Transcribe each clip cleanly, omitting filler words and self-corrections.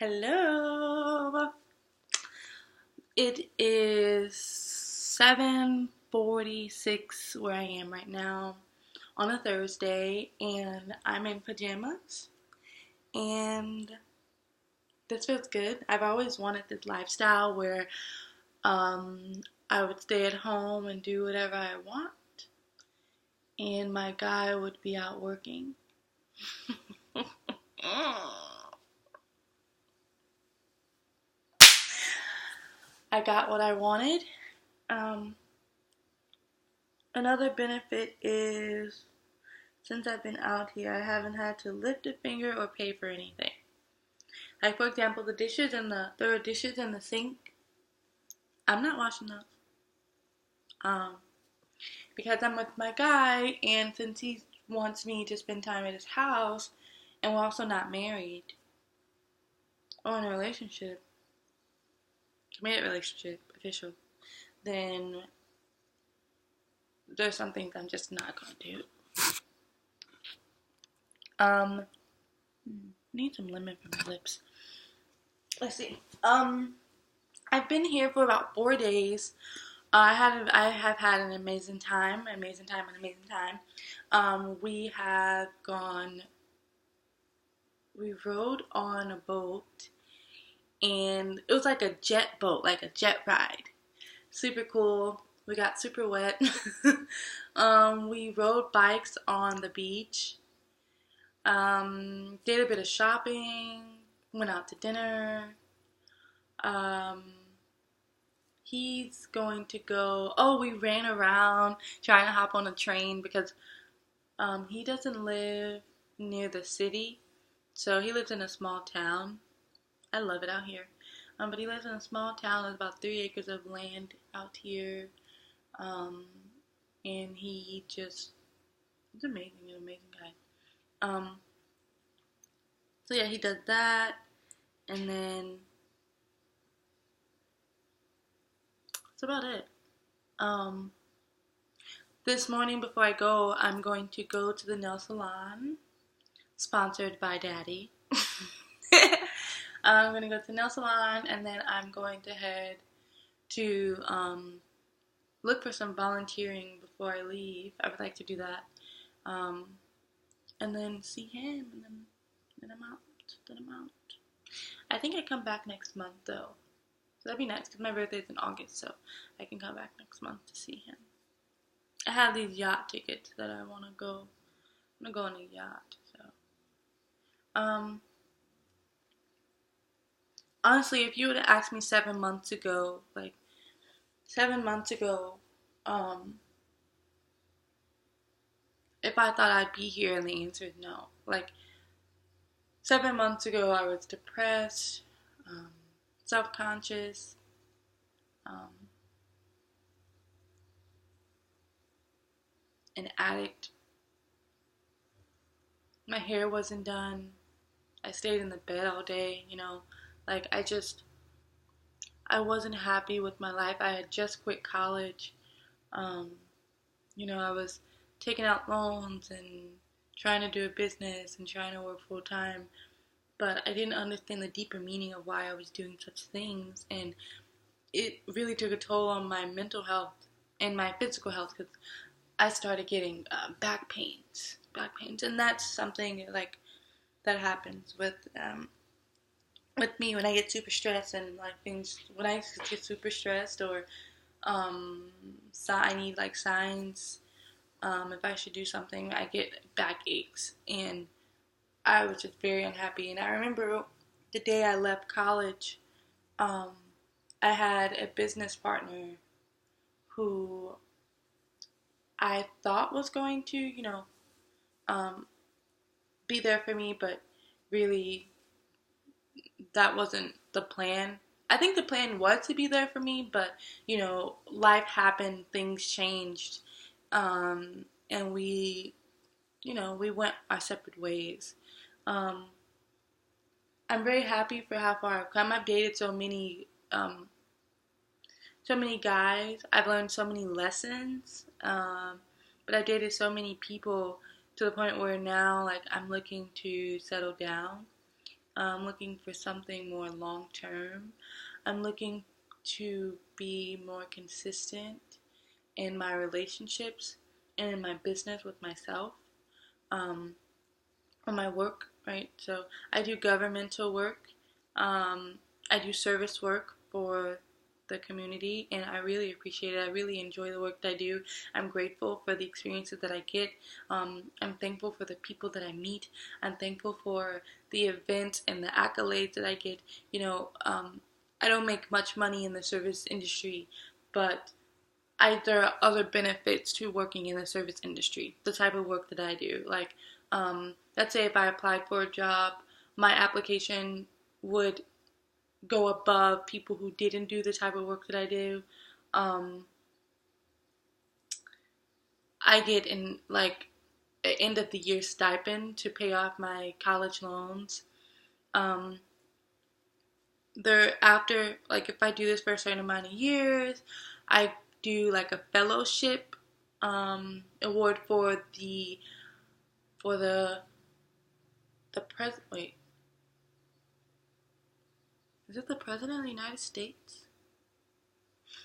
Hello. It is 7:46 where I am right now on a Thursday, and I'm in pajamas, and this feels good. I've always wanted this lifestyle where I would stay at home and do whatever I want, and my guy would be out working. I got what I wanted. Um, Another benefit is since I've been out here, I haven't had to lift a finger or pay for anything. Like, for example, there are dishes in the sink. I'm not washing those. Um, because I'm with my guy, and since he wants me to spend time at his house, and we're also not married or in a relationship, committed relationship, official, then there's some things I'm just not gonna do. Need some lemon for my lips. Let's see. I've been here for about 4 days. I have had an amazing time. We rode on a boat, and it was like a jet boat, like a jet ride. Super cool. We got super wet. We rode bikes on the beach. Did a bit of shopping. Went out to dinner. He's going to go. Oh, we ran around trying to hop on a train because he doesn't live near the city, so he lives in a small town. I love it out here. But he lives in a small town. There's about 3 acres of land out here. And he's amazing, an amazing guy. So yeah, he does that. And then that's about it. This morning before I go, I'm going to go to the nail salon, sponsored by Daddy. I'm going to go to the nail salon, and then I'm going to head to look for some volunteering before I leave. I would like to do that. And then see him, and then I'm out. I think I come back next month, though. So that'd be nice, because my birthday's in August, so I can come back next month to see him. I have these yacht tickets that I want to go. I'm going to go on a yacht, so. Honestly, if you would have asked me 7 months ago, if I thought I'd be here, and the answer is no. 7 months ago, I was depressed, self-conscious, an addict. My hair wasn't done. I stayed in the bed all day, I wasn't happy with my life. I had just quit college. I was taking out loans and trying to do a business and trying to work full time. But I didn't understand the deeper meaning of why I was doing such things. And it really took a toll on my mental health and my physical health, because I started getting back pains. And that's something that happens with me when I get super stressed, and when I get super stressed, or I need signs. If I should do something, I get back aches, and I was just very unhappy. And I remember the day I left college, I had a business partner who I thought was going to, be there for me, but really that wasn't the plan. I think the plan was to be there for me, but, life happened, things changed, and we went our separate ways. I'm very happy for how far I've come. I've dated so many guys. I've learned so many lessons, but I've dated so many people to the point where now, I'm looking to settle down, I'm looking for something more long term. I'm looking to be more consistent in my relationships and in my business with myself, um, or my work, right? So I do governmental work. I do service work for the community, and I really appreciate it. I really enjoy the work that I do. I'm grateful for the experiences that I get. I'm thankful for the people that I meet. I'm thankful for the events and the accolades that I get. I don't make much money in the service industry, but there are other benefits to working in the service industry, the type of work that I do. Like, let's say if I applied for a job, my application would go above people who didn't do the type of work that I do. Um, I get in like an end of the year stipend to pay off my college loans. Um, After, like, if I do this for a certain amount of years, I do like a fellowship award for the president. Wait, is it the president of the United States?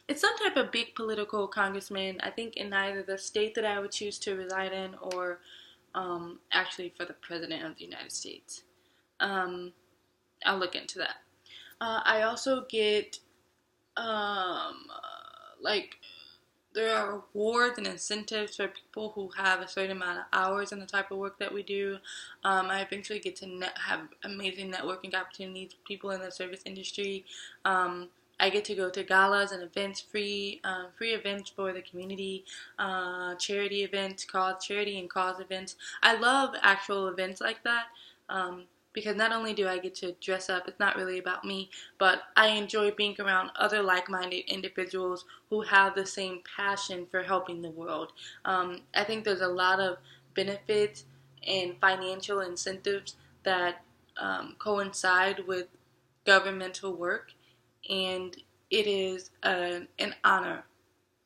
It's some type of big political congressman, I think, in either the state that I would choose to reside in, or actually for the president of the United States. Um, I'll look into that. I also get like, there are awards and incentives for people who have a certain amount of hours in the type of work that we do. I eventually get to have amazing networking opportunities with people in the service industry. I get to go to galas and events, free events for the community, charity events, charity and cause events. I love actual events like that. Because not only do I get to dress up, it's not really about me, but I enjoy being around other like-minded individuals who have the same passion for helping the world. I think there's a lot of benefits and financial incentives that coincide with governmental work, and it is an honor.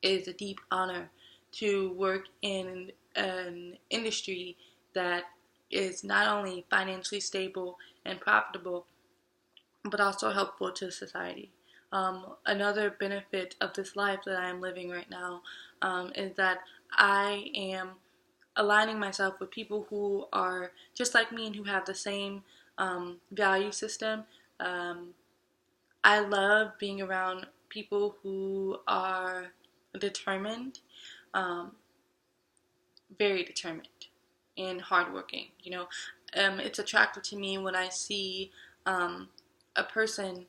It is a deep honor to work in an industry that is not only financially stable and profitable, but also helpful to society. Another benefit of this life that I am living right now is that I am aligning myself with people who are just like me and who have the same value system. I love being around people who are determined, um, very determined and hardworking. It's attractive to me when I see a person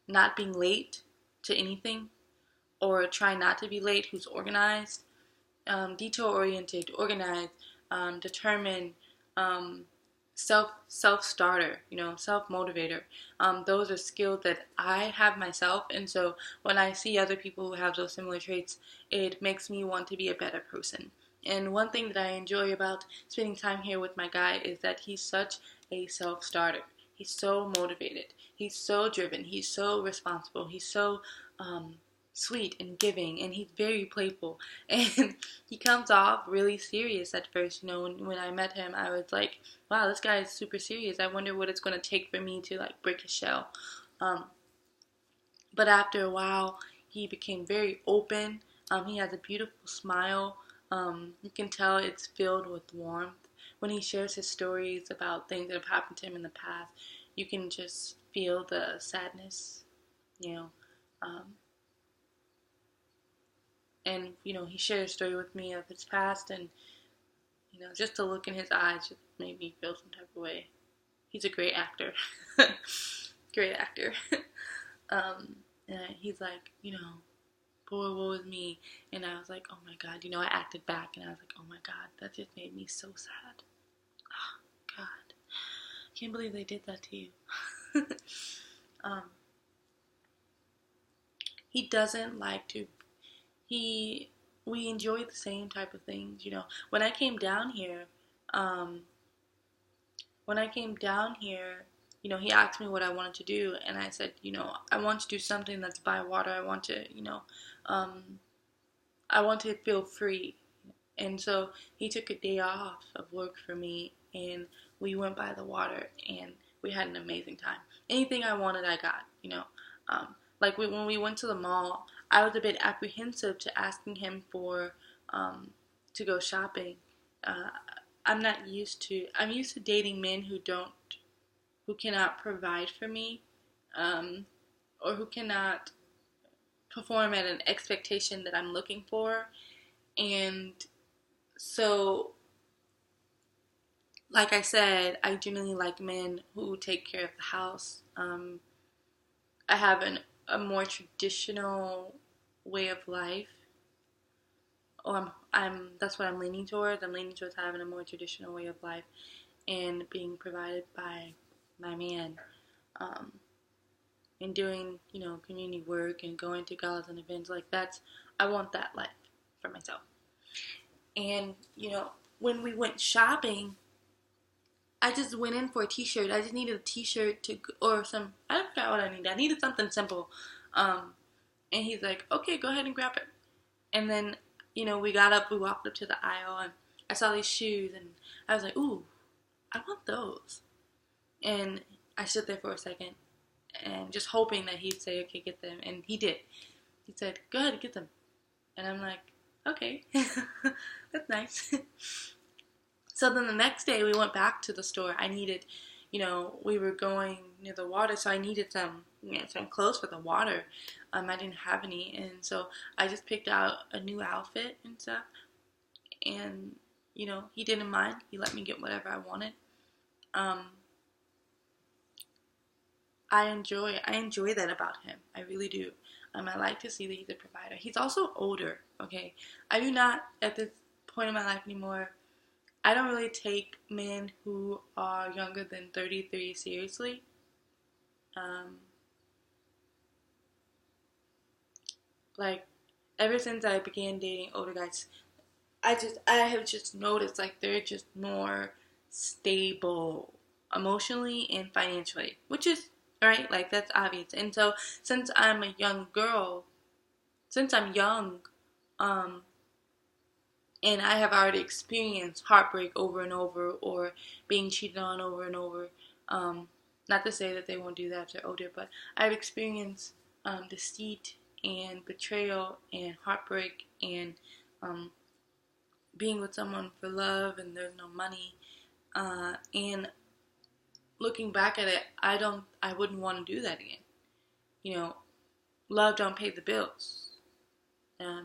not being late to anything, or trying not to be late, who's organized, detail-oriented, organized, determined, self-starter, self-motivator. Those are skills that I have myself, and so when I see other people who have those similar traits, it makes me want to be a better person. And one thing that I enjoy about spending time here with my guy is that he's such a self-starter. He's so motivated. He's so driven. He's so responsible. He's so sweet and giving, and he's very playful. And he comes off really serious at first. When I met him, I was like, wow, this guy is super serious. I wonder what it's going to take for me to, like, break his shell. But after a while, he became very open. He has a beautiful smile. You can tell it's filled with warmth. When he shares his stories about things that have happened to him in the past, you can just feel the sadness, and, he shared a story with me of his past, and, just the look in his eyes just made me feel some type of way. He's a great actor. Great actor. And he's like, poor woe is me. And I was like, oh my God, I acted back, and I was like, oh my God, that just made me so sad. Oh, God. I can't believe they did that to you. He doesn't like to, we enjoy the same type of things, When I came down here, he asked me what I wanted to do, and I said, I want to do something that's by water. I want to, I want to feel free. And so he took a day off of work for me, and we went by the water, and we had an amazing time. Anything I wanted, I got, Like when we went to the mall, I was a bit apprehensive to asking him for to go shopping. Uh, I'm used to dating men who cannot provide for me, or who cannot perform at an expectation that I'm looking for. And so, like I said, I generally like men who take care of the house. I have a more traditional way of life. That's what I'm leaning towards. I'm leaning towards having a more traditional way of life and being provided by my man. And doing, community work and going to galas and events. I want that life for myself. And, when we went shopping, I just went in for a t-shirt. I just needed a t-shirt I forgot what I needed. I needed something simple. And he's like, okay, go ahead and grab it. And then, we walked up to the aisle, and I saw these shoes, and I was like, ooh, I want those. And I stood there for a second, and just hoping that he'd say, okay, get them. And he did. He said, go ahead and get them. And I'm like, okay, that's nice. So then the next day we went back to the store. I needed, we were going near the water, so I needed some clothes for the water. I didn't have any, and so I just picked out a new outfit and stuff. And, he didn't mind. He let me get whatever I wanted. I enjoy that about him. I really do. I like to see that he's a provider. He's also older, okay? I do not, at this point in my life anymore, I don't really take men who are younger than 33 seriously. Ever since I began dating older guys, I have just noticed, they're just more stable emotionally and financially, which is, right? That's obvious. And so, since I'm a young girl, and I have already experienced heartbreak over and over, or being cheated on over and over, not to say that they won't do that if they're older, but I've experienced deceit and betrayal and heartbreak and being with someone for love and there's no money, and looking back at it, I wouldn't want to do that again. Love don't pay the bills.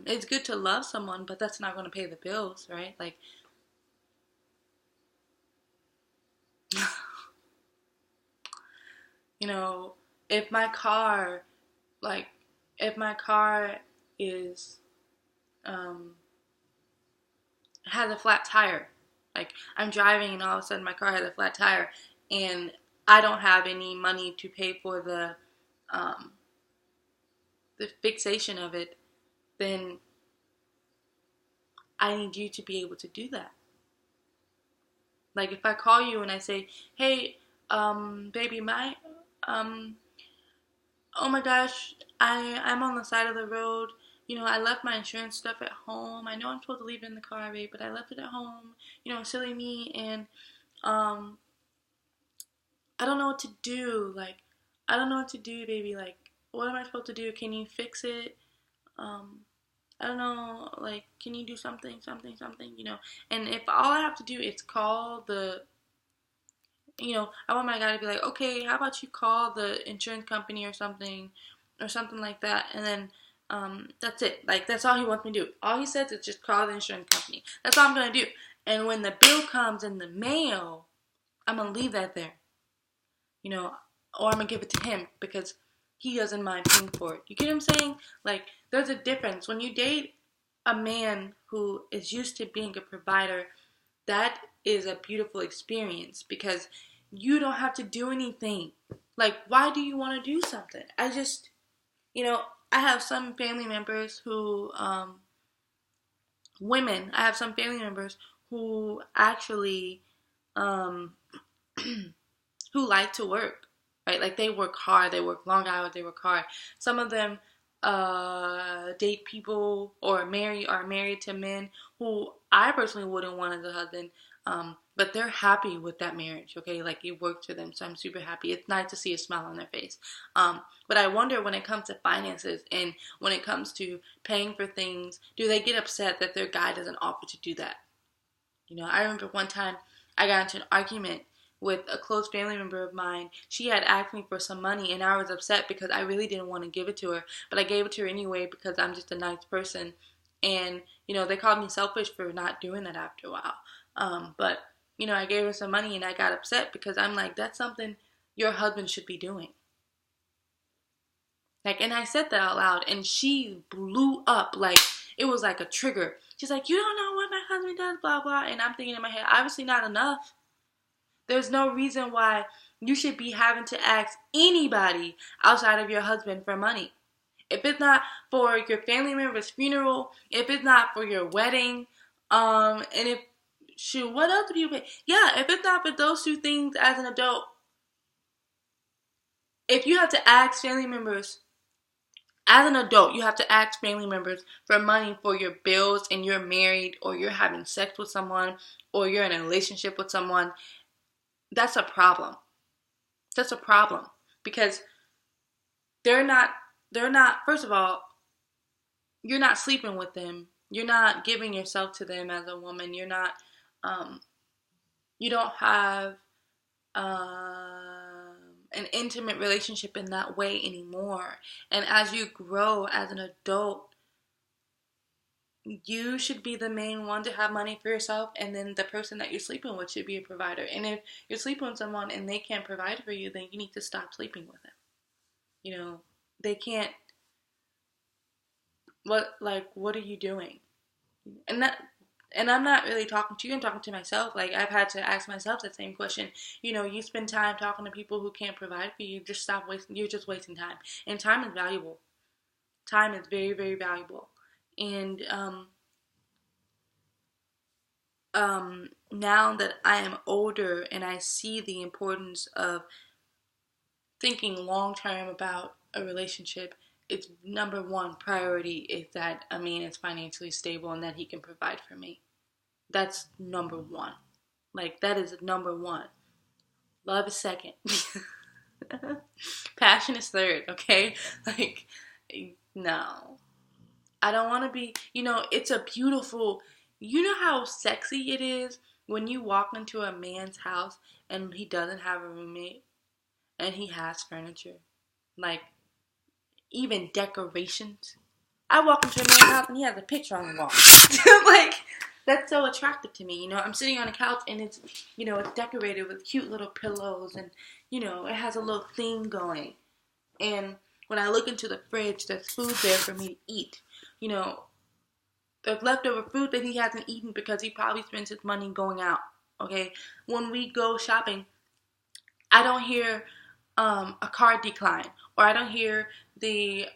It's good to love someone, but that's not going to pay the bills, right? If my car, is, has a flat tire, I'm driving and all of a sudden my car has a flat tire, and I don't have any money to pay for the fixation of it, then I need you to be able to do that. If I call you and I say, hey, baby, oh my gosh, I'm on the side of the road. I left my insurance stuff at home. I know I'm supposed to leave it in the car, babe, but I left it at home. Silly me, and I don't know what to do. I don't know what to do, baby. What am I supposed to do? Can you fix it? I don't know, can you do something, and if all I have to do is call I want my guy to be like, okay, how about you call the insurance company or something like that, and then, that's it. That's all he wants me to do. All he says is just call the insurance company. That's all I'm going to do. And when the bill comes in the mail, I'm going to leave that there, or I'm going to give it to him because he doesn't mind paying for it. You get what I'm saying? There's a difference. When you date a man who is used to being a provider, that is a beautiful experience because you don't have to do anything. Why do you want to do something? I have some family members who, I have some family members who actually, who like to work. Right, they work hard, they work long hours, they work hard. Some of them date people or are married to men who I personally wouldn't want as a husband. but they're happy with that marriage, okay? Like, it worked for them, so I'm super happy. It's nice to see a smile on their face. But I wonder, when it comes to finances and when it comes to paying for things, do they get upset that their guy doesn't offer to do that? You know, I remember one time I got into an argument with a close family member of mine. She had asked me for some money, and I was upset because I really didn't want to give it to her, but I gave it to her anyway because I'm just a nice person. And, you know, they called me selfish for not doing that after a while. But, you know, I gave her some money, and I got upset because I'm like, that's something your husband should be doing. Like, and I said that out loud, and she blew up. Like, it was like a trigger. She's like, you don't know what my husband does, blah, blah. And I'm thinking in my head, obviously not enough. There's no reason why you should be having to ask anybody outside of your husband for money. If it's not for your family member's funeral, if it's not for your wedding, and if, shoot, what else do you pay? Yeah, if it's not for those two things as an adult, if you have to ask family members, as an adult, you have to ask family members for money for your bills, and you're married, or you're having sex with someone, or you're in a relationship with someone, that's a problem. That's a problem. Because they're not, first of all, you're not sleeping with them. You're not giving yourself to them as a woman. You're not, you don't have an intimate relationship in that way anymore. And as you grow as an adult, you should be the main one to have money for yourself, and then the person that you're sleeping with should be a provider. And if you're sleeping with someone and they can't provide for you, then you need to stop sleeping with them. You know, they can't. What are you doing? And I'm not really talking to you, I'm talking to myself. Like, I've had to ask myself that same question. You know, you spend time talking to people who can't provide for you, just stop wasting, you're just wasting time. And time is valuable. Time is very, very valuable. And now that I am older and I see the importance of thinking long term about a relationship, it's number one priority is that a man is financially stable and that he can provide for me. That's number one. Like, that is number one. Love is second. Passion is third, okay? Like, no. I don't want to be, you know, it's a beautiful, you know how sexy it is when you walk into a man's house and he doesn't have a roommate and he has furniture. Like, even decorations. I walk into a man's house and he has a picture on the wall. Like, that's so attractive to me. You know, I'm sitting on a couch and it's, you know, it's decorated with cute little pillows and, you know, it has a little theme going. And when I look into the fridge, there's food there for me to eat. You know, there's leftover food that he hasn't eaten because he probably spends his money going out, okay? When we go shopping, I don't hear a card decline, or I don't hear the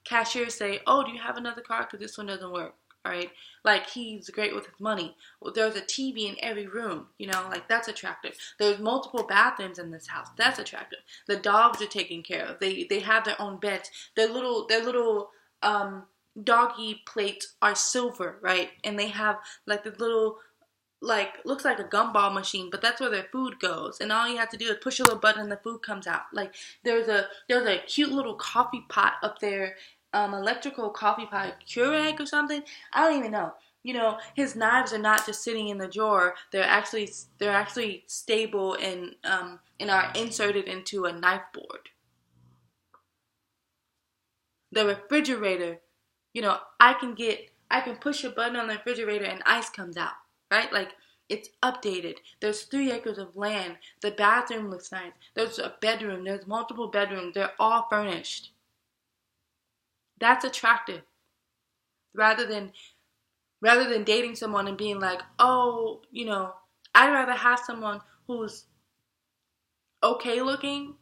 cashier say, oh, do you have another card because this one doesn't work, all right? Like, he's great with his money. Well, there's a TV in every room, you know, like, that's attractive. There's multiple bathrooms in this house. That's attractive. The dogs are taken care of. They have their own beds. Their little doggy plates are silver, right? And they have like the little, like, looks like a gumball machine, but that's where their food goes. And all you have to do is push a little button and the food comes out. Like, there's a cute little coffee pot up there, electrical coffee pot, Keurig or something. I don't even know. You know, his knives are not just sitting in the drawer. They're actually stable and are inserted into a knife board. The refrigerator, you know, I can push a button on the refrigerator and ice comes out, right? Like, it's updated. There's 3 acres of land. The bathroom looks nice. There's a bedroom. There's multiple bedrooms. They're all furnished. That's attractive. Rather than dating someone and being like, oh, you know, I'd rather have someone who's okay looking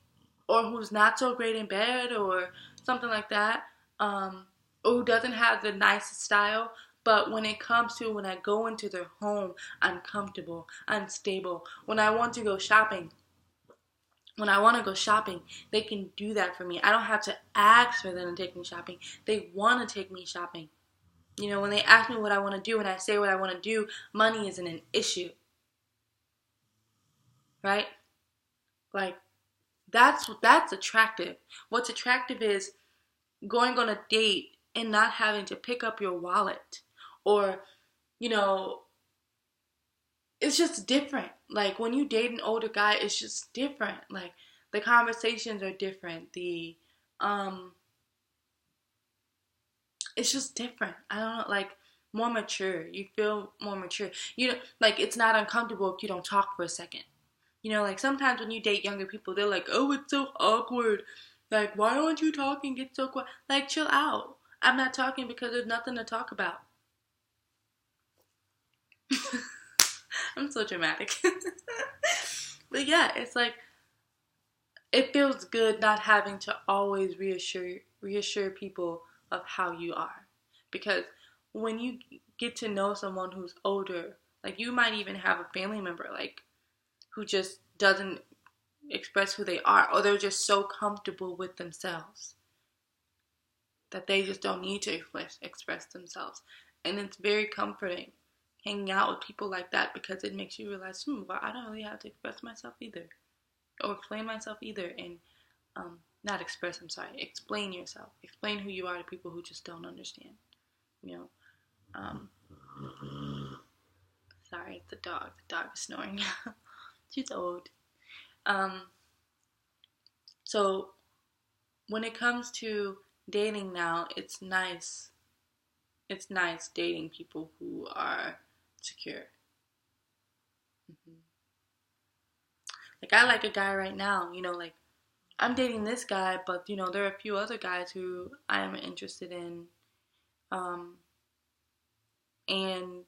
or who's not so great in bed or something like that, or who doesn't have the nicest style, but when it comes to when I go into their home, I'm comfortable, I'm stable. When I want to go shopping, they can do that for me. I don't have to ask for them to take me shopping. They want to take me shopping. You know, when they ask me what I want to do and I say what I want to do, money isn't an issue. right? Like, that's attractive. What's attractive is going on a date and not having to pick up your wallet, or, you know, it's just different. Like, when you date an older guy, it's just different. Like, the conversations are different. Um it's just different. I don't know, like, more mature. You feel more mature. You know, like, it's not uncomfortable if you don't talk for a second. You know, like, sometimes when you date younger people, they're like, oh, it's so awkward. Like, why aren't you talking? It's so quiet. Like, chill out. I'm not talking because there's nothing to talk about. I'm so dramatic. But yeah, it's like, it feels good not having to always reassure people of how you are. Because when you get to know someone who's older, like, you might even have a family member, like, who just doesn't express who they are, or they're just so comfortable with themselves that they just don't need to express themselves. And it's very comforting hanging out with people like that, because it makes you realize, well, I don't really have to express myself either, or explain myself either. And not express, I'm sorry, explain yourself. Explain who you are to people who just don't understand. You know, sorry, it's the dog. The dog is snoring. She's old. So when it comes to dating now, it's nice. It's nice dating people who are secure. Like, I like a guy right now, you know, like, I'm dating this guy, but, you know, there are a few other guys who I am interested in. And,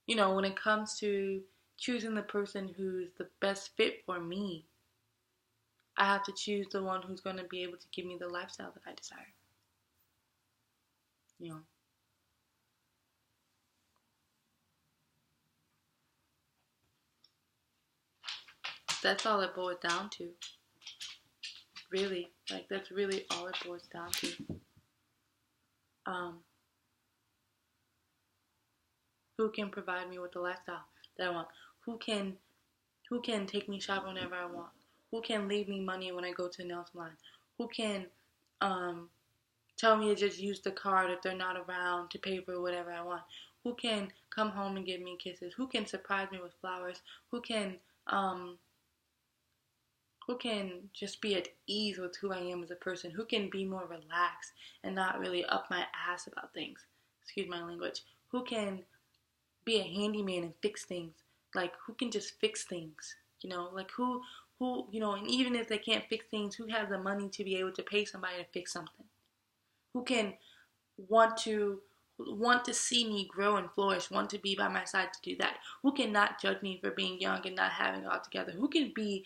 you know, when it comes to choosing the person who's the best fit for me, I have to choose the one who's going to be able to give me the lifestyle that I desire. You know. That's all it boils down to. Really. Like, that's really all it boils down to. Who can provide me with the lifestyle that I want? Who can take me shopping whenever I want? Who can leave me money when I go to the nail salon? Who can tell me to just use the card if they're not around to pay for whatever I want? Who can come home and give me kisses? Who can surprise me with flowers? Who can just be at ease with who I am as a person? Who can be more relaxed and not really up my ass about things? Excuse my language. Who can be a handyman and fix things? Like, who can just fix things? You know, like, who, you know, and even if they can't fix things, who has the money to be able to pay somebody to fix something? Who can want to see me grow and flourish, want to be by my side to do that? Who can not judge me for being young and not having it all together? Who can be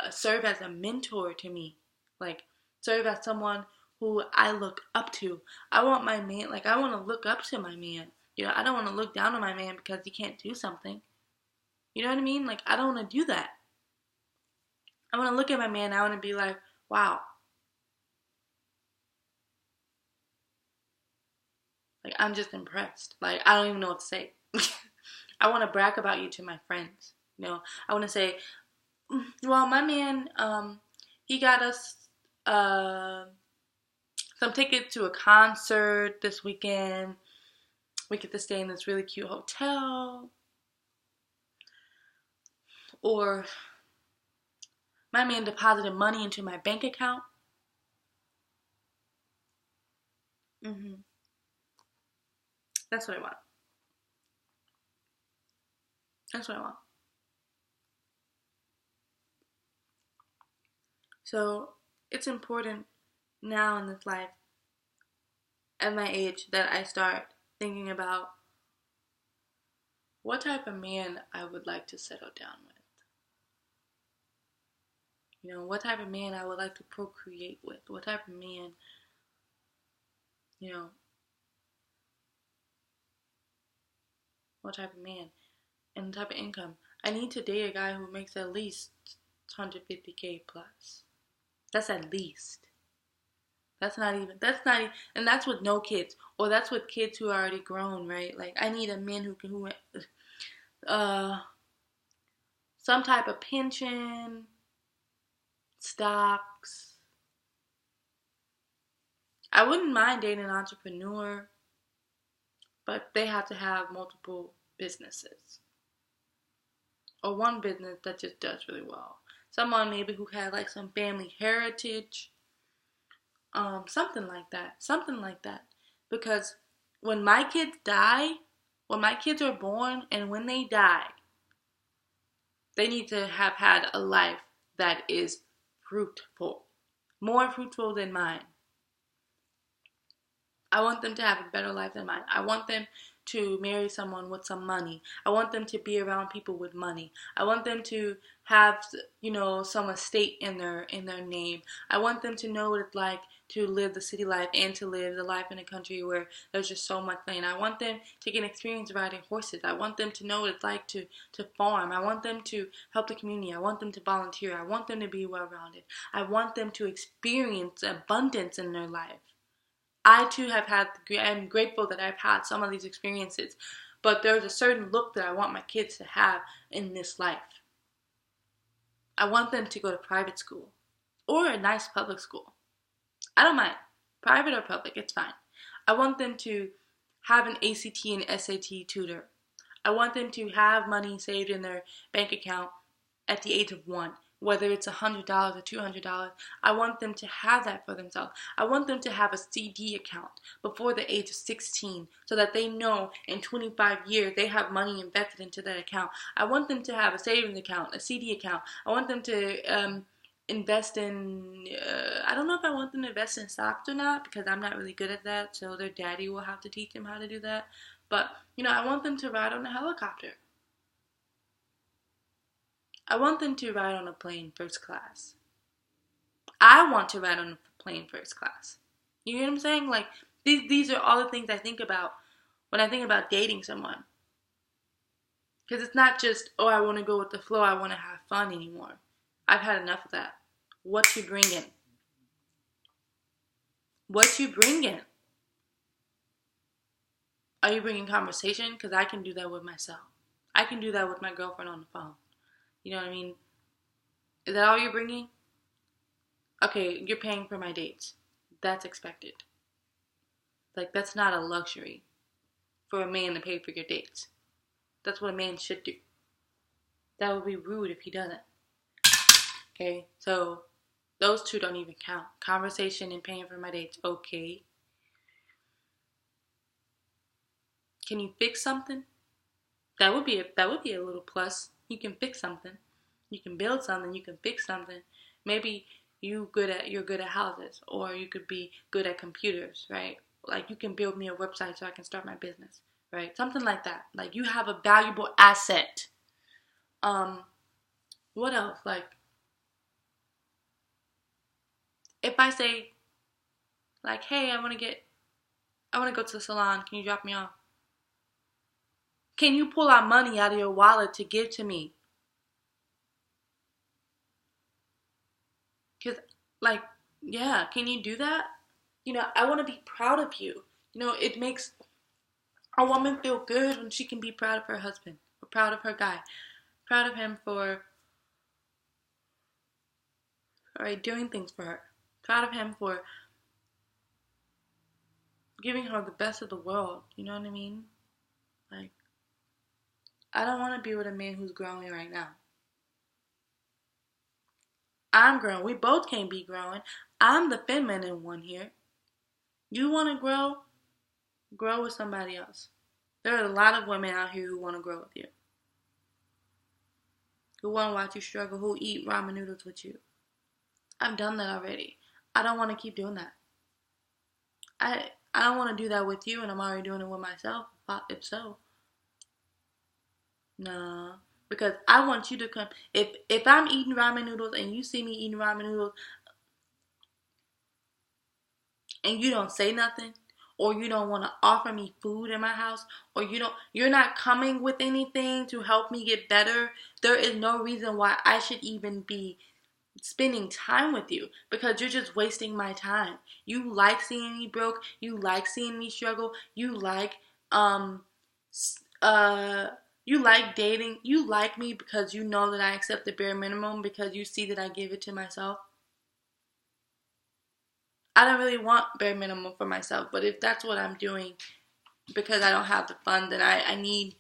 serve as a mentor to me? Like, serve as someone who I look up to. I want my man, like, I want to look up to my man. You know, I don't want to look down on my man because he can't do something. You know what I mean? Like, I don't want to do that. I want to look at my man, I want to be like, wow. Like, I'm just impressed. Like, I don't even know what to say. I want to brag about you to my friends. You know, I want to say, well, my man, he got us some tickets to a concert this weekend. We get to stay in this really cute hotel. Or, my man deposited money into my bank account. That's what I want. That's what I want. So, it's important now in this life, at my age, that I start thinking about what type of man I would like to settle down with. You know, what type of man I would like to procreate with. What type of man, you know, what type of man, and the type of income. I need to date a guy who makes at least $150K plus. That's at least. That's not even, and that's with no kids, or that's with kids who are already grown, right? Like, I need a man who can, some type of pension, stocks. I wouldn't mind dating an entrepreneur, but they have to have multiple businesses. Or one business that just does really well. Someone maybe who had like some family heritage. Something like that. Because when my kids die, when my kids are born and when they die, they need to have had a life that is fruitful. More fruitful than mine. I want them to have a better life than mine. I want them to marry someone with some money. I want them to be around people with money. I want them to have, some estate in their name. I want them to know what it's like to live the city life and to live the life in a country where there's just so much land. I want them to get experience riding horses. I want them to know what it's like to farm. I want them to help the community. I want them to volunteer. I want them to be well-rounded. I want them to experience abundance in their life. I too I'm grateful that I've had some of these experiences, but there's a certain look that I want my kids to have in this life. I want them to go to private school or a nice public school. I don't mind. Private or public, it's fine. I want them to have an ACT and SAT tutor. I want them to have money saved in their bank account at the age of 1. Whether it's $100 or $200, I want them to have that for themselves. I want them to have a CD account before the age of 16 so that they know in 25 years they have money invested into that account. I want them to have a savings account, a CD account. I want them to invest in, I don't know if I want them to invest in stocks or not because I'm not really good at that, so their daddy will have to teach them how to do that. But, I want them to ride on a helicopter. I want them to ride on a plane first class. I want to ride on a plane first class. You know what I'm saying? Like, these are all the things I think about when I think about dating someone. Because it's not just, I want to go with the flow, I want to have fun anymore. I've had enough of that. What you bringing? What you bringing? Are you bringing conversation? Because I can do that with myself. I can do that with my girlfriend on the phone. You know what I mean? Is that all you're bringing? Okay, you're paying for my dates. That's expected. Like, that's not a luxury for a man to pay for your dates. That's what a man should do. That would be rude if he doesn't. Okay, so those two don't even count. Conversation and paying for my dates, okay. Can you fix something? That would be a little plus. You can fix something. You can build something. You can fix something. Maybe you're good at houses, or you could be good at computers, right? Like, you can build me a website so I can start my business, right? Something like that. Like, you have a valuable asset. What else? Like, if I say, like, hey, I want to go to the salon. Can you drop me off? Can you pull out money out of your wallet to give to me? Because, like, yeah, can you do that? I want to be proud of you. It makes a woman feel good when she can be proud of her husband, or proud of her guy, proud of him for, doing things for her, proud of him for giving her the best of the world. You know what I mean? Like, I don't want to be with a man who's growing right now. I'm growing. We both can't be growing. I'm the feminine one here. You want to grow? Grow with somebody else. There are a lot of women out here who want to grow with you. Who want to watch you struggle, who eat ramen noodles with you. I've done that already. I don't want to keep doing that. I don't want to do that with you, and I'm already doing it with myself, if so. Nah, because I want you to come. If I'm eating ramen noodles and you see me eating ramen noodles and you don't say nothing, or you don't want to offer me food in my house, or you're not coming with anything to help me get better, there is no reason why I should even be spending time with you, because you're just wasting my time. You like seeing me broke, you like seeing me struggle, you like You like dating. You like me because you know that I accept the bare minimum because you see that I give it to myself. I don't really want bare minimum for myself, but if that's what I'm doing because I don't have the fund, then I need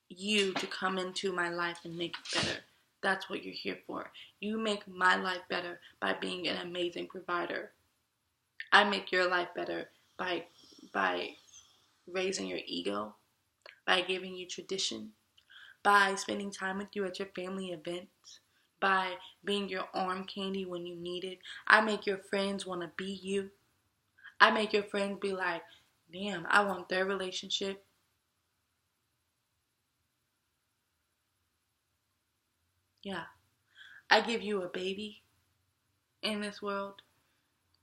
you to come into my life and make it better. That's what you're here for. You make my life better by being an amazing provider. I make your life better by raising your ego, by giving you tradition, by spending time with you at your family events, by being your arm candy when you need it. I make your friends want to be you. I make your friends be like, damn, I want their relationship. Yeah. I give you a baby in this world.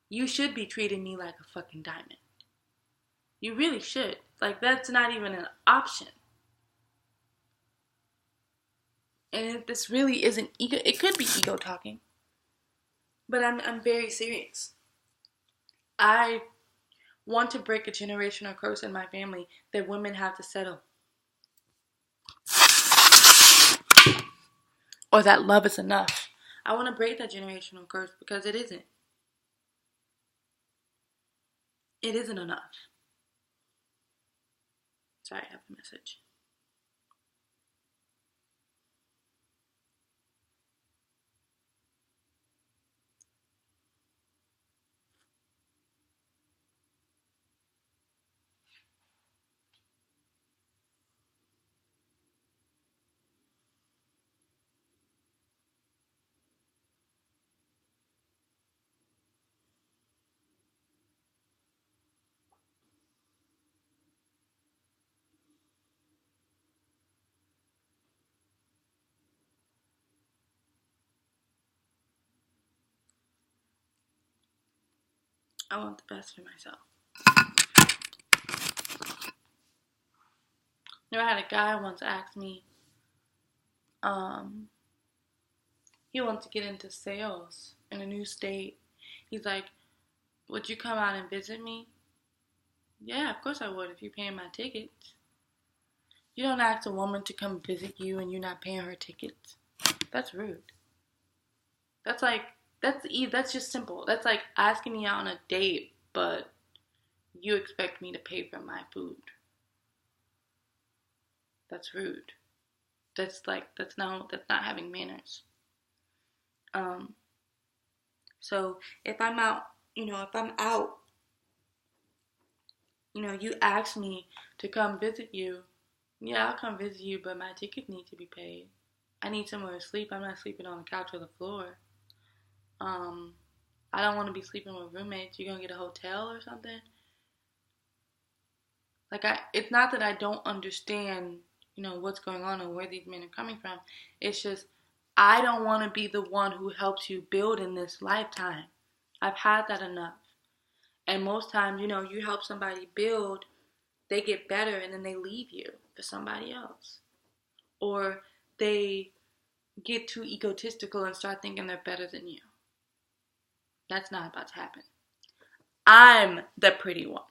You should be treating me like a fucking diamond. You really should. Like, that's not even an option. And if this really isn't ego, it could be ego talking. But I'm very serious. I want to break a generational curse in my family that women have to settle. Or that love is enough. I want to break that generational curse because it isn't. It isn't enough. Sorry, I have a message. I want the best for myself. You know, I had a guy once ask me, he wants to get into sales in a new state. He's like, would you come out and visit me? Yeah, of course I would if you're paying my tickets. You don't ask a woman to come visit you and you're not paying her tickets. That's rude. That's just simple. That's like asking me out on a date, but you expect me to pay for my food. That's rude. That's not having manners. Um, so if I'm out, you ask me to come visit you, yeah, I'll come visit you, but my tickets need to be paid. I need somewhere to sleep. I'm not sleeping on the couch or the floor. I don't want to be sleeping with roommates. You gonna get a hotel or something? It's not that I don't understand, what's going on and where these men are coming from. It's just, I don't want to be the one who helps you build in this lifetime. I've had that enough. And most times, you help somebody build, they get better and then they leave you for somebody else. Or they get too egotistical and start thinking they're better than you. That's not about to happen. I'm the pretty one.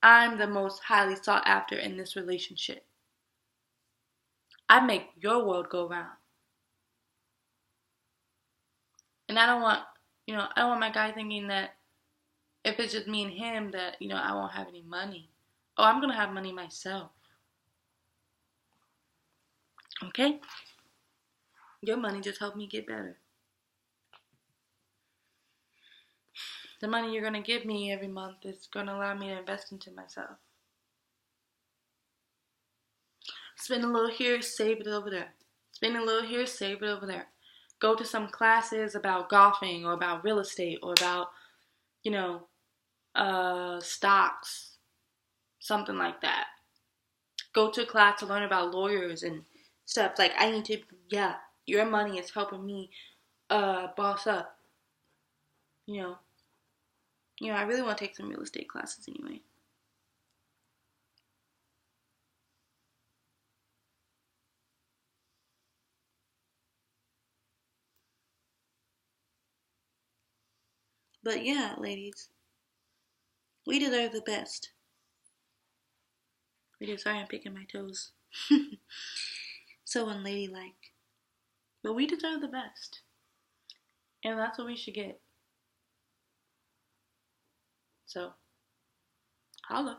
I'm the most highly sought after in this relationship. I make your world go round. And I don't want my guy thinking that if it's just me and him that, I won't have any money. Oh, I'm going to have money myself. Okay? Your money just helped me get better. The money you're going to give me every month is going to allow me to invest into myself. Spend a little here, save it over there. Spend a little here, save it over there. Go to some classes about golfing or about real estate or about, stocks, something like that. Go to a class to learn about lawyers and stuff. Like, your money is helping me boss up. I really want to take some real estate classes anyway. But yeah, ladies, we deserve the best. We do. Sorry, I'm picking my toes. So unladylike. But we deserve the best. And that's what we should get. So, holla.